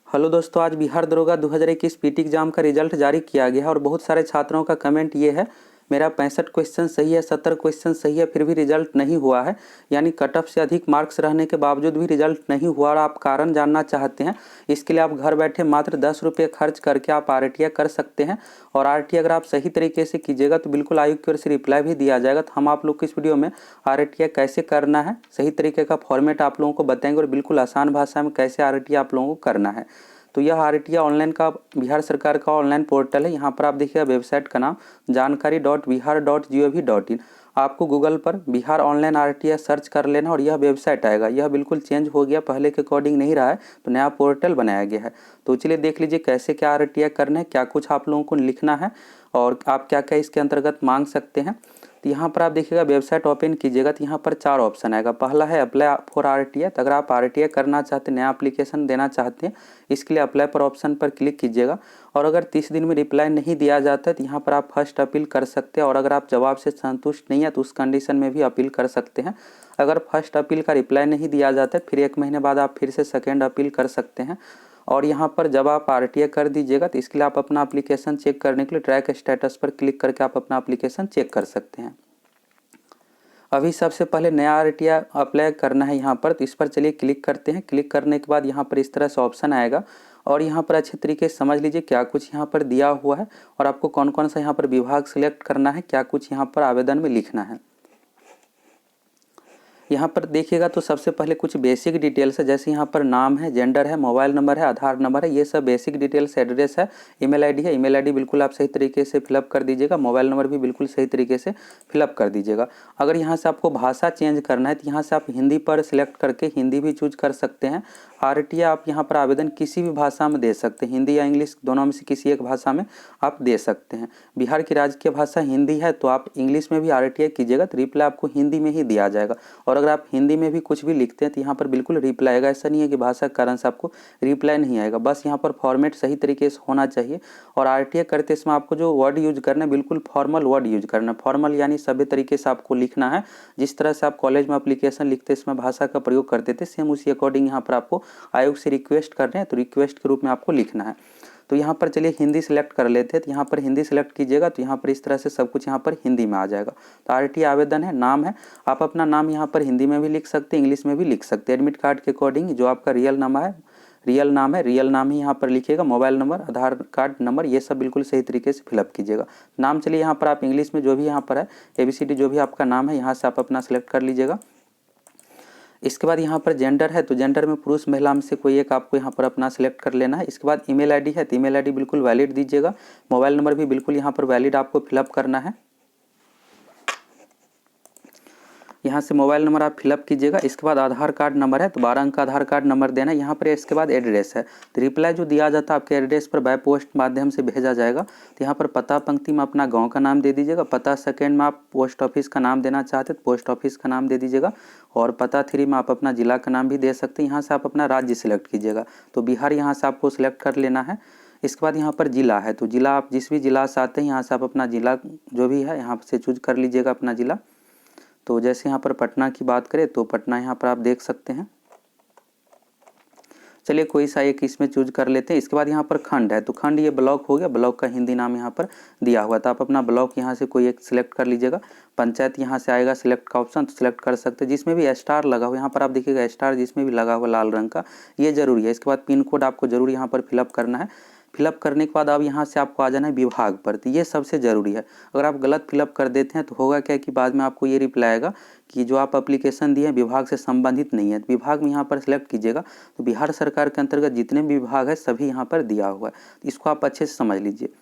Hello दोस्तों, आज बिहार दरोगा 2021 पीटी एग्जाम का रिजल्ट जारी किया गया है और बहुत सारे छात्रों का कमेंट ये है मेरा 65 क्वेश्चन सही है, 70 क्वेश्चन सही है, फिर भी रिजल्ट नहीं हुआ है। यानी कट ऑफ से अधिक मार्क्स रहने के बावजूद भी रिजल्ट नहीं हुआ और आप कारण जानना चाहते हैं। इसके लिए आप घर बैठे मात्र 10 रुपये खर्च करके आप RTI कर सकते हैं। और RTI अगर आप सही तरीके से कीजिएगा तो बिल्कुल आयोग की ओर से रिप्लाई भी दिया जाएगा। तो हम आप लोग को इस वीडियो में RTI कैसे करना है, सही तरीके का फॉर्मेट आप लोगों को बताएंगे और बिल्कुल आसान भाषा में कैसे RTI आप लोगों को करना है। तो यह RTI ऑनलाइन का बिहार सरकार का ऑनलाइन पोर्टल है। यहाँ पर आप देखिएगा वेबसाइट का नाम जानकारी.bihar.gov.in। आपको गूगल पर बिहार ऑनलाइन RTI सर्च कर लेना और यह वेबसाइट आएगा। यह बिल्कुल चेंज हो गया, पहले के अकॉर्डिंग नहीं रहा है, तो नया पोर्टल बनाया गया है। तो चलिए देख लीजिए कैसे क्या RTI करना है, क्या कुछ आप लोगों को लिखना है और आप क्या क्या इसके अंतर्गत मांग सकते हैं। तो यहाँ पर आप देखिएगा वेबसाइट ओपन कीजिएगा तो यहाँ पर 4 ऑप्शन आएगा। पहला है अप्लाई फॉर RTI। तो अगर आप RTI करना चाहते हैं, नया एप्लीकेशन देना चाहते हैं, इसके लिए अप्लाई पर ऑप्शन पर क्लिक कीजिएगा। और अगर 30 दिन में रिप्लाई नहीं दिया जाता है तो यहाँ पर आप फर्स्ट अपील कर सकते हैं और अगर आप जवाब से संतुष्ट नहीं है तो उस कंडीशन में भी अपील कर सकते हैं। अगर फर्स्ट अपील का रिप्लाई नहीं दिया जाता है फिर 1 महीने बाद आप फिर से सेकेंड अपील कर सकते हैं। और यहाँ पर जब आप RTI कर दीजिएगा तो इसके लिए आप अपना एप्लीकेशन चेक करने के लिए ट्रैक स्टेटस पर क्लिक करके आप अपना एप्लीकेशन चेक कर सकते हैं। अभी सबसे पहले नया RTI अप्लाई करना है यहाँ पर, तो इस पर चलिए क्लिक करते हैं। क्लिक करने के बाद यहाँ पर इस तरह से ऑप्शन आएगा और यहाँ पर अच्छे तरीके से समझ लीजिए क्या कुछ यहाँ पर दिया हुआ है और आपको कौन कौन सा यहाँ पर विभाग सिलेक्ट करना है, क्या कुछ यहाँ पर आवेदन में लिखना है। यहाँ पर देखिएगा तो सबसे पहले कुछ बेसिक डिटेल्स है, जैसे यहाँ पर नाम है, जेंडर है, मोबाइल नंबर है, आधार नंबर है, ये सब बेसिक डिटेल्स। एड्रेस है, ईमेल आईडी है, ईमेल आईडी बिल्कुल आप सही तरीके से फिलअप कर दीजिएगा। मोबाइल नंबर भी बिल्कुल सही तरीके से फिलअप कर दीजिएगा। अगर यहाँ से आपको भाषा चेंज करना है तो यहाँ से आप हिंदी पर सिलेक्ट करके हिंदी भी चूज कर सकते हैं। RTI आप यहाँ पर आवेदन किसी भी भाषा में दे सकते हैं, हिंदी या इंग्लिश दोनों में से किसी एक भाषा में आप दे सकते हैं। बिहार की राजकीय भाषा हिंदी है तो आप इंग्लिश में भी RTI कीजिएगा तो रिप्लाई आपको हिंदी में ही दिया जाएगा। और अगर आप हिंदी में भी कुछ भी लिखते हैं तो यहाँ पर बिल्कुल रिप्लाई आएगा। ऐसा नहीं है कि भाषा के कारण से आपको रिप्लाई नहीं आएगा, बस यहाँ पर फॉर्मेट सही तरीके से होना चाहिए। और RTI करते समय आपको जो वर्ड यूज करना है बिल्कुल फॉर्मल वर्ड यूज करना है। फॉर्मल यानी सभ्य तरीके से आपको लिखना है, जिस तरह से आप कॉलेज में एप्लीकेशन लिखते समय भाषा का प्रयोग करते थे सेम उसी अकॉर्डिंग यहाँ पर आपको आयोग से रिक्वेस्ट कर रहे हैं तो रिक्वेस्ट के रूप में आपको लिखना है। तो यहाँ पर चलिए हिंदी सिलेक्ट कर लेते हैं। तो यहाँ पर हिंदी सिलेक्ट कीजिएगा तो यहाँ पर इस तरह से सब कुछ यहाँ पर हिंदी में आ जाएगा। तो RTI आवेदन है, नाम है, आप अपना नाम यहाँ पर हिंदी में भी लिख सकते हैं, इंग्लिश में भी लिख सकते हैं। एडमिट कार्ड के अकॉर्डिंग जो आपका रियल नाम है, रियल नाम ही यहाँ पर लिखिएगा। मोबाइल नंबर, आधार कार्ड नंबर, ये सब बिल्कुल सही तरीके से फिलअप कीजिएगा। नाम चलिए यहाँ पर आप इंग्लिश में जो भी यहाँ पर है ABCD जो भी आपका नाम है यहाँ से आप अपना सेलेक्ट कर लीजिएगा। इसके बाद यहाँ पर जेंडर है तो जेंडर में पुरुष महिला में से कोई एक आपको यहाँ पर अपना सेलेक्ट कर लेना है। इसके बाद ईमेल आईडी है तो ईमेल आईडी बिल्कुल वैलिड दीजिएगा। मोबाइल नंबर भी बिल्कुल यहाँ पर वैलिड आपको फिलअप करना है। यहाँ से मोबाइल नंबर आप फिलअप कीजिएगा। इसके बाद आधार कार्ड नंबर है तो 12 अंक का आधार कार्ड नंबर देना है यहाँ पर। इसके बाद एड्रेस है तो रिप्लाई जो दिया जाता है आपके एड्रेस पर बाय पोस्ट माध्यम से भेजा जाएगा। तो यहाँ पर पता पंक्ति में अपना गांव का नाम दे दीजिएगा। पता सेकंड में आप पोस्ट ऑफिस का नाम देना चाहते हैं तो पोस्ट ऑफिस का नाम दे दीजिएगा। और पता 3 में आप अपना जिला का नाम भी दे सकते हैं। यहाँ से आप अपना राज्य सिलेक्ट कीजिएगा तो बिहार यहाँ से आपको सिलेक्ट कर लेना है। इसके बाद यहाँ पर जिला है तो जिला आप जिस भी जिला से आते हैं यहाँ से आप अपना जिला जो भी है यहाँ से चूज कर लीजिएगा अपना जिला। तो जैसे यहाँ पर पटना की बात करें तो पटना यहाँ पर आप देख सकते हैं। चलिए कोई सा एक इसमें चूज कर लेते हैं। इसके बाद यहाँ पर खंड है तो खंड ये ब्लॉक हो गया, ब्लॉक का हिंदी नाम यहाँ पर दिया हुआ था। आप अपना ब्लॉक यहाँ से कोई एक सिलेक्ट कर लीजिएगा। पंचायत यहाँ से आएगा सिलेक्ट का ऑप्शन तो सिलेक्ट कर सकते हैं, जिसमें भी स्टार लगा हुआ यहाँ पर आप देखिएगा स्टार जिसमें भी लगा हुआ लाल रंग का ये जरूरी है। इसके बाद पिन कोड आपको जरूर यहाँ पर फिलअप करना है। फिलअप करने के बाद अब यहाँ से आपको आ जाना है विभाग पर, तो ये सबसे ज़रूरी है। अगर आप गलत फिलअप कर देते हैं तो होगा क्या कि बाद में आपको ये रिप्लाई आएगा कि जो आप एप्लीकेशन दिए विभाग से संबंधित नहीं है। तो विभाग में यहाँ पर सिलेक्ट कीजिएगा तो बिहार सरकार के अंतर्गत जितने भी विभाग है सभी यहाँ पर दिया हुआ है, तो इसको आप अच्छे से समझ लीजिए।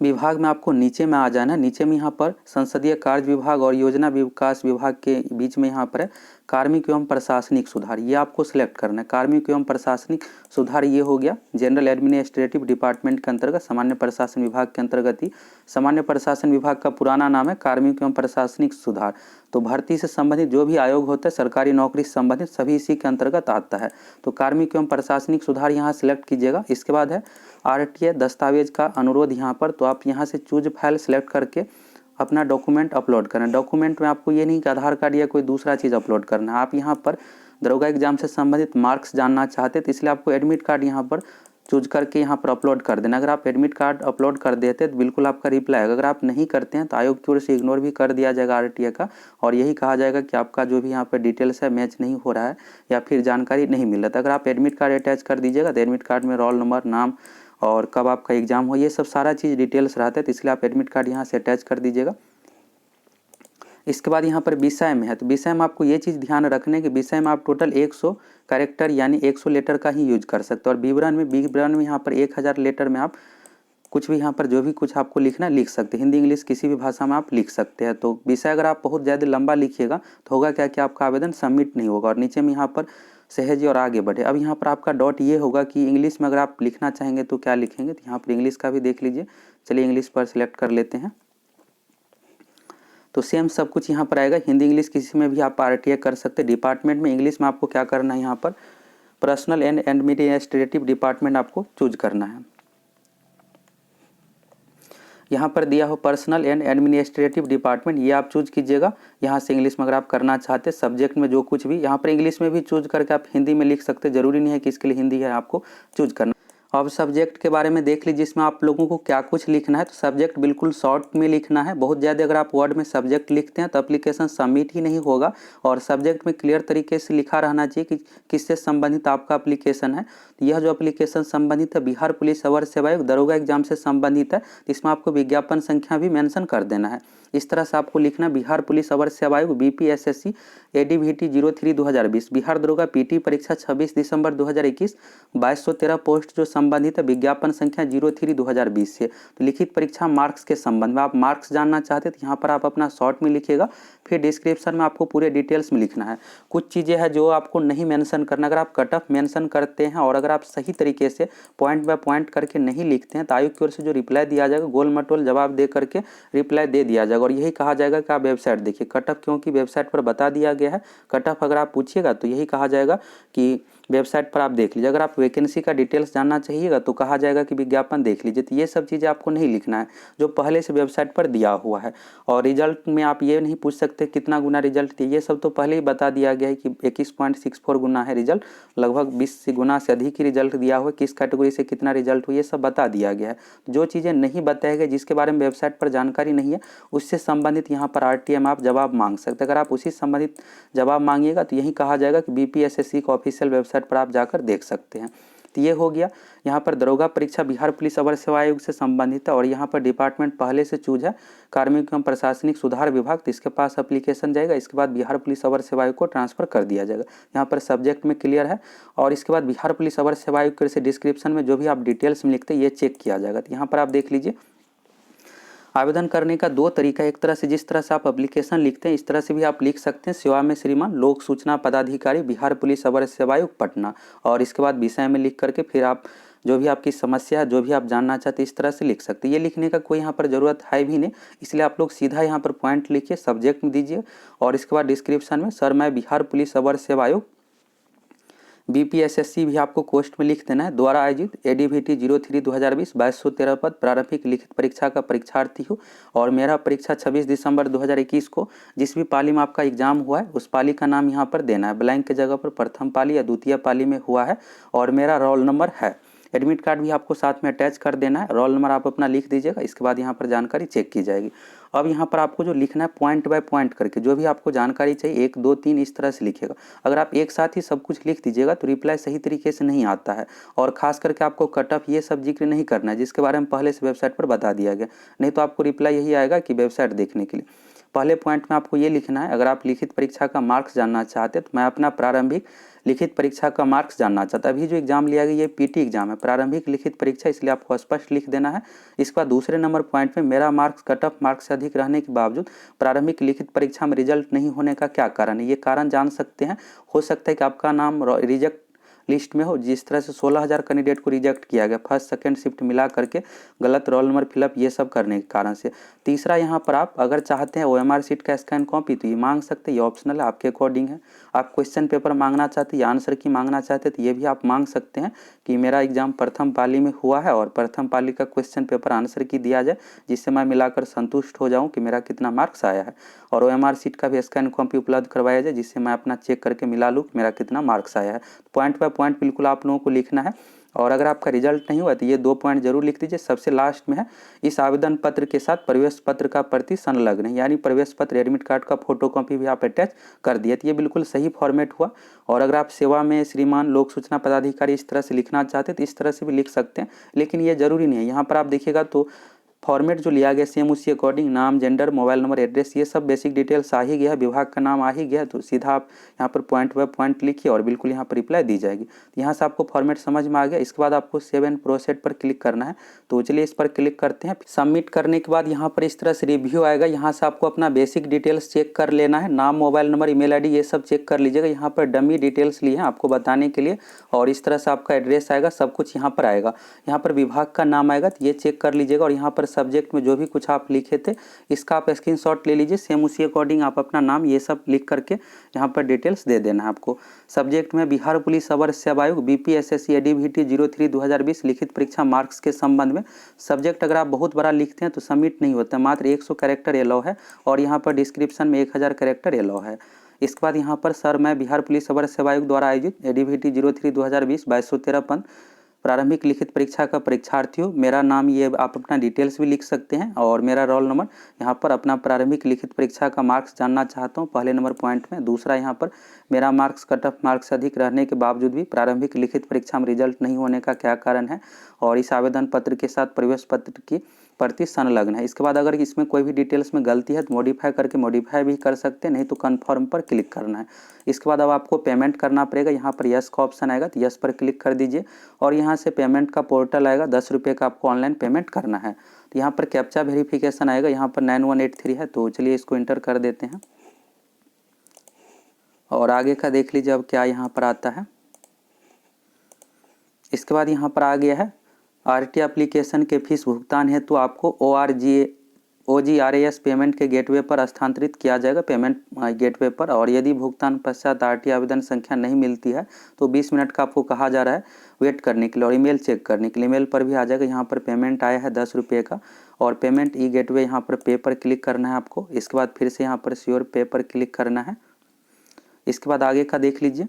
विभाग में आपको नीचे में आ जाना है। नीचे में यहाँ पर संसदीय कार्य विभाग और योजना विकास विभाग के बीच में यहाँ पर है कार्मिक एवं प्रशासनिक सुधार, ये आपको सिलेक्ट करना है। कार्मिक एवं प्रशासनिक सुधार ये हो गया जनरल एडमिनिस्ट्रेटिव डिपार्टमेंट के अंतर्गत, सामान्य प्रशासन विभाग के अंतर्गत ही। सामान्य प्रशासन विभाग का पुराना नाम है कार्मिक एवं प्रशासनिक सुधार। तो भर्ती से संबंधित जो भी आयोग होता है सरकारी नौकरी से संबंधित सभी इसी के अंतर्गत आता है। तो कार्मिक एवं प्रशासनिक सुधार यहाँ सिलेक्ट कीजिएगा। इसके बाद है RTI दस्तावेज का अनुरोध यहाँ पर, तो आप यहाँ से चूज फाइल सेलेक्ट करके अपना डॉक्यूमेंट अपलोड करना है। डॉक्यूमेंट में आपको ये नहीं कि आधार कार्ड या कोई दूसरा चीज़ अपलोड करना है, आप यहाँ पर दरोगा एग्जाम से संबंधित मार्क्स जानना चाहते हैं तो इसलिए आपको एडमिट कार्ड यहाँ पर चूज करके यहाँ पर अपलोड कर देना। अगर आप एडमिट कार्ड अपलोड कर देते हैं तो बिल्कुल आपका रिप्लाई आएगा। अगर आप नहीं करते हैं तो आयोग की ओर से इग्नोर भी कर दिया जाएगा RTA का, और यही कहा जाएगा कि आपका जो भी यहाँ पर डिटेल्स है मैच नहीं हो रहा है या फिर जानकारी नहीं मिल रहा था। अगर आप एडमिट कार्ड अटैच कर दीजिएगा तो एडमिट कार्ड में रोल नंबर, नाम और कब आपका एग्जाम हो, ये सब सारा चीज़ डिटेल्स रहता है, तो इसलिए आप एडमिट कार्ड यहाँ से अटैच कर दीजिएगा। इसके बाद यहाँ पर विषय में है, तो विषय में आपको ये चीज़ ध्यान रखने कि विषय में आप टोटल 100 कैरेक्टर यानी 100 लेटर का ही यूज कर सकते हो। और विवरण में यहाँ पर 1000 लेटर में आप कुछ भी यहाँ पर जो भी कुछ आपको लिखना लिख सकते हैं, हिंदी इंग्लिश किसी भी भाषा में आप लिख सकते हैं। तो विषय अगर आप बहुत ज़्यादा लंबा लिखिएगा तो होगा क्या कि आपका आवेदन सबमिट नहीं होगा। और नीचे में यहाँ पर सहेजे और आगे बढ़े। अब यहाँ पर आपका डॉट ये होगा कि इंग्लिश में अगर आप लिखना चाहेंगे तो क्या लिखेंगे, तो यहाँ पर इंग्लिश का भी देख लीजिए। चलिए इंग्लिश पर सिलेक्ट कर लेते हैं, तो सेम सब कुछ यहाँ पर आएगा। हिंदी इंग्लिश किसी में भी आप RTA कर सकते हैं। डिपार्टमेंट में इंग्लिश में आपको क्या करना है, यहाँ पर पर्सनल एंड एडमिनिस्ट्रेटिव डिपार्टमेंट आपको चूज करना है। यहाँ पर दिया हो पर्सनल एंड एडमिनिस्ट्रेटिव डिपार्टमेंट, ये आप चूज कीजिएगा। यहाँ से इंग्लिश में अगर आप करना चाहते हैं, सब्जेक्ट में जो कुछ भी यहाँ पर इंग्लिश में भी चूज करके आप हिंदी में लिख सकते हैं, जरूरी नहीं है कि इसके लिए हिंदी है आपको चूज करना। अब सब्जेक्ट के बारे में देख लीजिए, इसमें आप लोगों को क्या कुछ लिखना है। तो सब्जेक्ट बिल्कुल शॉर्ट में लिखना है। बहुत ज़्यादा अगर आप वर्ड में सब्जेक्ट लिखते हैं तो एप्लीकेशन सबमिट ही नहीं होगा। और सब्जेक्ट में क्लियर तरीके से लिखा रहना चाहिए कि किससे संबंधित आपका एप्लीकेशन है। तो यह जो एप्लीकेशन संबंधित है बिहार पुलिस अवर सेवा आयोग दरोगा एग्जाम से संबंधित है, तो इसमें आपको विज्ञापन संख्या भी मेंशन कर देना है। इस तरह से आपको लिखना बिहार पुलिस अवर सेवा आयोग BPSSC ADVT 03/2020 बिहार दरोगा PT परीक्षा 26 दिसंबर 2021 2213 पोस्ट जो संबंधित है विज्ञापन संख्या 03/2020 से। तो लिखित परीक्षा मार्क्स के संबंध में आप मार्क्स जानना चाहते हैं तो यहाँ पर आप अपना शॉर्ट में लिखिएगा। फिर डिस्क्रिप्शन में आपको पूरे डिटेल्स में लिखना है। कुछ चीज़ें हैं जो आपको नहीं मेंशन करना। अगर आप कट ऑफ मेंशन करते हैं और अगर आप सही तरीके से पॉइंट बाय पॉइंट करके नहीं लिखते हैं तो आयोग की ओर से जो रिप्लाई दिया जाएगा गोल मटोल जवाब दे करके रिप्लाई दे दिया जाएगा। और यही कहा जाएगा कि आप वेबसाइट देखिए कट ऑफ, क्योंकि वेबसाइट पर बता दिया गया है। कट ऑफ अगर आप पूछिएगा तो यही कहा जाएगा कि वेबसाइट पर आप देख लीजिए। अगर आप वैकेंसी का डिटेल्स जानना चाहिएगा तो कहा जाएगा कि विज्ञापन देख लीजिए। तो ये सब चीज़ें आपको नहीं लिखना है जो पहले से वेबसाइट पर दिया हुआ है। और रिजल्ट में आप ये नहीं पूछ सकते कितना गुना रिजल्ट दिए, ये सब तो पहले ही बता दिया गया है कि 21.64 गुना है रिजल्ट, लगभग 20 गुना से अधिक ही रिजल्ट दिया हुआ है। किस कैटेगरी से कितना रिजल्ट हुआ ये सब बता दिया गया है। जो चीज़ें नहीं बताया गया, जिसके बारे में वेबसाइट पर जानकारी नहीं है, उससे संबंधित यहाँ पर RTA में आप जवाब मांग सकते हैं। अगर आप उसी संबंधित जवाब मांगिएगा तो यही कहा जाएगा कि BPSSC का ऑफिशियल वेबसाइट पर आप जाकर देख सकते हैं। तो ये हो गया। यहाँ पर दरोगा परीक्षा बिहार पुलिस अवर सेवा आयोग से संबंधित है। और यहाँ पर डिपार्टमेंट पहले से चूज है कार्मिक एवं प्रशासनिक सुधार विभाग, तो इसके पास एप्लीकेशन जाएगा। इसके बाद बिहार पुलिस अवर सेवा आयोग को ट्रांसफर कर दिया जाएगा। यहाँ पर सब्जेक्ट में क्लियर है। और इसके बाद बिहार पुलिस अवर सेवा आयोग से डिस्क्रिप्शन में जो भी आप डिटेल्स में लिखते हैं ये चेक किया जाएगा। तो यहाँ पर आप देख लीजिए आवेदन करने का 2 तरीका, एक तरह से जिस तरह से आप एप्लीकेशन लिखते हैं इस तरह से भी आप लिख सकते हैं। सेवा में श्रीमान लोक सूचना पदाधिकारी बिहार पुलिस अवर सेवा आयोग पटना, और इसके बाद विषय में लिख करके फिर आप जो भी आपकी समस्या है, जो भी आप जानना चाहते हैं इस तरह से लिख सकते हैं। ये लिखने का कोई यहाँ पर ज़रूरत है भी नहीं, इसलिए आप लोग सीधा यहाँ पर पॉइंट लिखिए, सब्जेक्ट में दीजिए और इसके बाद डिस्क्रिप्शन में सर मैं बिहार पुलिस अवर सेवा आयोग BPSSC भी आपको पोस्ट में लिख देना है, द्वारा आयोजित ADVT 03/2020 2213 पद प्रारंभिक लिखित परीक्षा का परीक्षार्थी हूँ और मेरा परीक्षा 26 दिसंबर 2021 को जिस भी पाली में आपका एग्जाम हुआ है उस पाली का नाम यहाँ पर देना है। ब्लैंक के जगह पर प्रथम पाली या द्वितीय पाली में हुआ है और मेरा रोल नंबर है। एडमिट कार्ड भी आपको साथ में अटैच कर देना है। रोल नंबर आप अपना लिख दीजिएगा, इसके बाद यहाँ पर जानकारी चेक की जाएगी। अब यहाँ पर आपको जो लिखना है पॉइंट बाय पॉइंट करके जो भी आपको जानकारी चाहिए 1 2 3 इस तरह से लिखिएगा। अगर आप एक साथ ही सब कुछ लिख दीजिएगा तो रिप्लाई सही तरीके से नहीं आता है। और खास करके आपको कट ऑफ ये सब जिक्र नहीं करना है जिसके बारे में पहले से वेबसाइट पर बता दिया गया, नहीं तो आपको रिप्लाई यही आएगा कि वेबसाइट देखने के लिए। पहले पॉइंट में आपको ये लिखना है, अगर आप लिखित परीक्षा का मार्क्स जानना चाहते हैं तो मैं अपना प्रारंभिक लिखित परीक्षा का मार्क्स जानना चाहता। अभी जो एग्जाम लिया गया ये PT एग्जाम है, प्रारंभिक लिखित परीक्षा, इसलिए आपको स्पष्ट लिख देना है। इसके बाद दूसरे नंबर पॉइंट में मेरा मार्क्स कट ऑफ मार्क्स से अधिक रहने के बावजूद प्रारंभिक लिखित परीक्षा में रिजल्ट नहीं होने का क्या कारण है, ये कारण जान सकते हैं। हो सकता है कि आपका नाम रिजेक्ट लिस्ट में हो। जिस तरह से 16,000 कैंडिडेट को रिजेक्ट किया गया फर्स्ट सेकंड शिफ्ट मिला करके, गलत रोल नंबर फिलअप ये सब करने के कारण से। तीसरा यहाँ पर आप अगर चाहते हैं OMR शीट का स्कैन कॉपी तो ये मांग सकते हैं, ये ऑप्शनल है, आपके अकॉर्डिंग है। आप क्वेश्चन पेपर मांगना चाहते हैं या आंसर की मांगना चाहते हैं तो ये भी आप मांग सकते हैं कि मेरा एग्जाम प्रथम पाली में हुआ है और प्रथम पाली का क्वेश्चन पेपर आंसर की दिया जाए, जिससे मैं मिलाकर संतुष्ट हो जाऊं कि मेरा कितना मार्क्स आया है। और OMR शीट का भी स्कैन कॉपी उपलब्ध करवाया जाए, जिससे मैं अपना चेक करके मिला लूँ कि मेरा कितना मार्क्स आया है। पॉइंट बाय पॉइंट बिल्कुल आप लोगों को लिखना है। और अगर आपका रिजल्ट नहीं हुआ तो ये 2 पॉइंट जरूर लिख दीजिए। सबसे लास्ट में है, इस आवेदन पत्र के साथ प्रवेश पत्र का प्रति संलग्न है, यानी प्रवेश पत्र एडमिट कार्ड का फोटोकॉपी भी आप अटैच कर दिए। तो ये बिल्कुल सही फॉर्मेट हुआ। और अगर आप सेवा में श्रीमान लोक सूचना पदाधिकारी इस तरह से लिखना चाहते हैं तो इस तरह से भी लिख सकते हैं, लेकिन ये जरूरी नहीं है। यहाँ पर आप देखिएगा तो फॉर्मेट जो लिया गया सेम उसी अकॉर्डिंग नाम, जेंडर, मोबाइल नंबर, एड्रेस, ये सब बेसिक डिटेल्स आ ही गया, विभाग का नाम आ ही गया, तो सीधा आप यहाँ पर पॉइंट बाय पॉइंट लिखिए और बिल्कुल यहाँ पर रिप्लाई दी जाएगी। यहाँ से आपको फॉर्मेट समझ में आ गया। इसके बाद आपको सेव एंड प्रोसीड पर क्लिक करना है। तो चलिए इस पर क्लिक करते हैं। सबमिट करने के बाद यहाँ पर इस तरह से रिव्यू आएगा। यहाँ से आपको अपना बेसिक डिटेल्स चेक कर लेना है, नाम, मोबाइल नंबर, ईमेल आईडी ये सब चेक कर लीजिएगा। यहाँ पर डमी डिटेल्स लिए हैं आपको बताने के लिए, और इस तरह से आपका एड्रेस आएगा, सब कुछ यहाँ पर आएगा। यहाँ पर विभाग का नाम आएगा तो ये चेक कर लीजिएगा। और यहाँ पर सब्जेक्ट में जो भी कुछ आप लिखे थे इसका आप स्क्रीनशॉट ले लीजिए, सेम उसी अकॉर्डिंग आप अपना नाम ये सब लिख करके यहाँ पर डिटेल्स दे देना है आपको। सब्जेक्ट में बिहार पुलिस अवर सेवा आयोग BPSSC ADVT 03/2020 लिखित परीक्षा मार्क्स के संबंध में। सब्जेक्ट अगर आप बहुत बड़ा लिखते हैं तो सबमिट नहीं होता, मात्र 100 कैरेक्टर एलाउ है, और यहाँ पर डिस्क्रिप्शन में 1000 कैरेक्टर एलाउ है। इसके बाद यहाँ पर सर मैं बिहार पुलिस अवर सेवा आयोग द्वारा आयोजित ADVT 03/2020 2213 पद प्रारंभिक लिखित परीक्षा का परीक्षार्थी हूँ। मेरा नाम, ये आप अपना डिटेल्स भी लिख सकते हैं, और मेरा रोल नंबर, यहाँ पर अपना प्रारंभिक लिखित परीक्षा का मार्क्स जानना चाहता हूँ पहले नंबर पॉइंट में। दूसरा यहाँ पर मेरा मार्क्स कट ऑफ मार्क्स अधिक रहने के बावजूद भी प्रारंभिक लिखित परीक्षा में रिजल्ट नहीं होने का क्या कारण है, और इस आवेदन पत्र के साथ प्रवेश पत्र की प्रति संलग्न है। इसके बाद अगर इसमें कोई भी डिटेल्स में गलती है तो मॉडिफाई करके मॉडिफाई भी कर सकते हैं, नहीं तो कन्फर्म पर क्लिक करना है। इसके बाद अब आपको पेमेंट करना पड़ेगा। यहाँ पर यस का ऑप्शन आएगा तो यस पर क्लिक कर दीजिए, और यहाँ से पेमेंट का पोर्टल आएगा, 10 रुपये का आपको ऑनलाइन पेमेंट करना है। तो यहाँ पर कैप्चा वेरिफिकेशन आएगा, यहाँ पर 9183 है, तो चलिए इसको इंटर कर देते हैं और आगे का देख लीजिए अब क्या यहाँ पर आता है। इसके बाद यहाँ पर आ गया है RT एप्लीकेशन के फीस भुगतान है तो आपको OGRAS पेमेंट के गेटवे पर स्थानांतरित किया जाएगा, पेमेंट गेटवे पर। और यदि भुगतान पश्चात RT आवेदन संख्या नहीं मिलती है तो 20 मिनट का आपको कहा जा रहा है वेट करने के लिए, और ईमेल चेक करने के लिए। ईमेल पर भी आ जाएगा। यहाँ पर पेमेंट आया है 10 रुपये का, और पेमेंट ई गेटवे यहाँ पर पे पर क्लिक करना है आपको। इसके बाद फिर से यहाँ पर श्योर पे पर क्लिक करना है। इसके बाद आगे का देख लीजिए।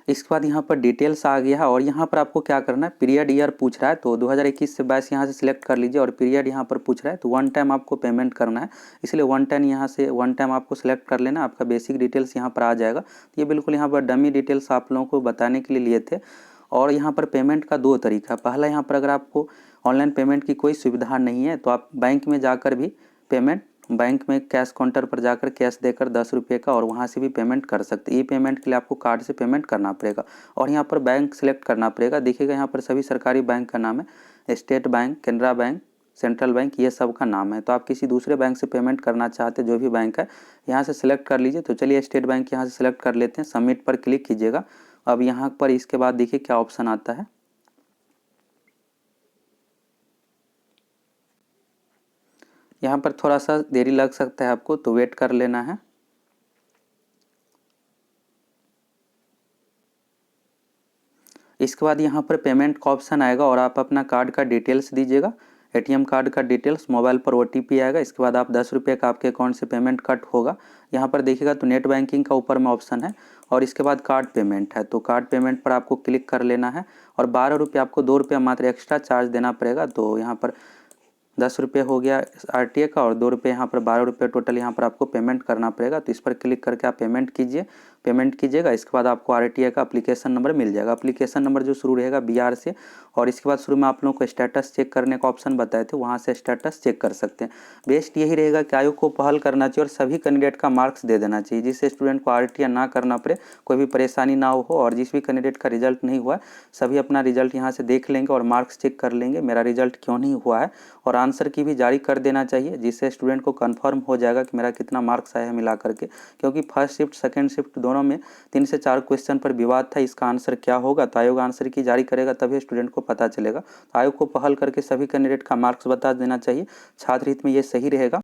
इसके बाद यहाँ पर डिटेल्स आ गया है, और यहाँ पर आपको क्या करना है, पीरियड ईयर पूछ रहा है तो 2021 से 22 यहाँ से सिलेक्ट कर लीजिए, और पीरियड यहाँ पर पूछ रहा है तो 1 टाइम आपको पेमेंट करना है, इसलिए 1 टाइम यहाँ से 1 टाइम आपको सिलेक्ट कर लेना। आपका बेसिक डिटेल्स यहाँ पर आ जाएगा। ये बिल्कुल यहाँ पर डमी डिटेल्स आप लोगों को बताने के लिए लिए थे। और यहाँ पर पेमेंट का 2 तरीका। पहला, यहाँ पर अगर आपको ऑनलाइन पेमेंट की कोई सुविधा नहीं है तो आप बैंक में जाकर भी पेमेंट, बैंक में कैश काउंटर पर जाकर कैश देकर 10 रुपये का, और वहाँ से भी पेमेंट कर सकते हैं। ई पेमेंट के लिए आपको कार्ड से पेमेंट करना पड़ेगा, और यहाँ पर बैंक सेलेक्ट करना पड़ेगा। देखिएगा यहाँ पर सभी सरकारी बैंक का नाम है, state bank, Canara bank, central bank, ये सब का नाम है। तो आप किसी दूसरे बैंक से पेमेंट करना चाहते जो भी बैंक है यहाँ से सिलेक्ट कर लीजिए। तो चलिए स्टेट बैंक यहाँ से सिलेक्ट कर लेते हैं, सबमिट पर क्लिक कीजिएगा। अब यहाँ पर इसके बाद देखिए क्या ऑप्शन आता है। यहाँ पर थोड़ा सा देरी लग सकता है आपको, तो वेट कर लेना है। इसके बाद यहाँ पर पेमेंट का ऑप्शन आएगा, और आप अपना कार्ड का डिटेल्स दीजिएगा, ATM कार्ड का डिटेल्स, मोबाइल पर OTP आएगा। इसके बाद आप 10 रुपये का आपके अकाउंट से पेमेंट कट होगा। यहाँ पर देखिएगा तो नेट बैंकिंग का ऊपर में ऑप्शन है, और इसके बाद कार्ड पेमेंट है, तो कार्ड पेमेंट पर आपको क्लिक कर लेना है। और 12 रुपये, आपको 2 रुपये मात्र एक्स्ट्रा चार्ज देना पड़ेगा। तो यहाँ पर 10 रुपये हो गया RTA का, और 2 रुपये यहाँ पर 12 रुपये टोटल यहाँ पर आपको पेमेंट करना पड़ेगा। तो इस पर क्लिक करके आप पेमेंट कीजिए, पेमेंट कीजिएगा। इसके बाद आपको आरटीआई का एप्लीकेशन नंबर मिल जाएगा। एप्लीकेशन नंबर जो शुरू रहेगा बिहार से, और इसके बाद शुरू में आप लोगों को स्टेटस चेक करने का ऑप्शन बताए थे, वहाँ से स्टेटस चेक कर सकते हैं। बेस्ट यही रहेगा कि आयोग को पहल करना चाहिए और सभी कैंडिडेट का मार्क्स दे देना चाहिए, जिससे स्टूडेंट को आरटीआई ना करना पड़े, कोई भी परेशानी ना हो। और जिस भी कैंडिडेट का रिजल्ट नहीं हुआ सभी अपना रिजल्ट यहाँ से देख लेंगे और मार्क्स चेक कर लेंगे मेरा रिजल्ट क्यों नहीं हुआ है, और आंसर की भी जारी कर देना चाहिए, जिससे स्टूडेंट को कंफर्म हो जाएगा कि मेरा कितना मार्क्स आया है मिला करके। क्योंकि फर्स्ट शिफ्ट सेकंड शिफ्ट दोनों में 3 से 4 क्वेश्चन पर विवाद था, इसका आंसर क्या होगा, तो आयोग आंसर की जारी करेगा तभी स्टूडेंट को पता चलेगा। तो आयोग को पहल करके सभी कैंडिडेट का मार्क्स बता देना चाहिए, छात्र हित में ये सही रहेगा।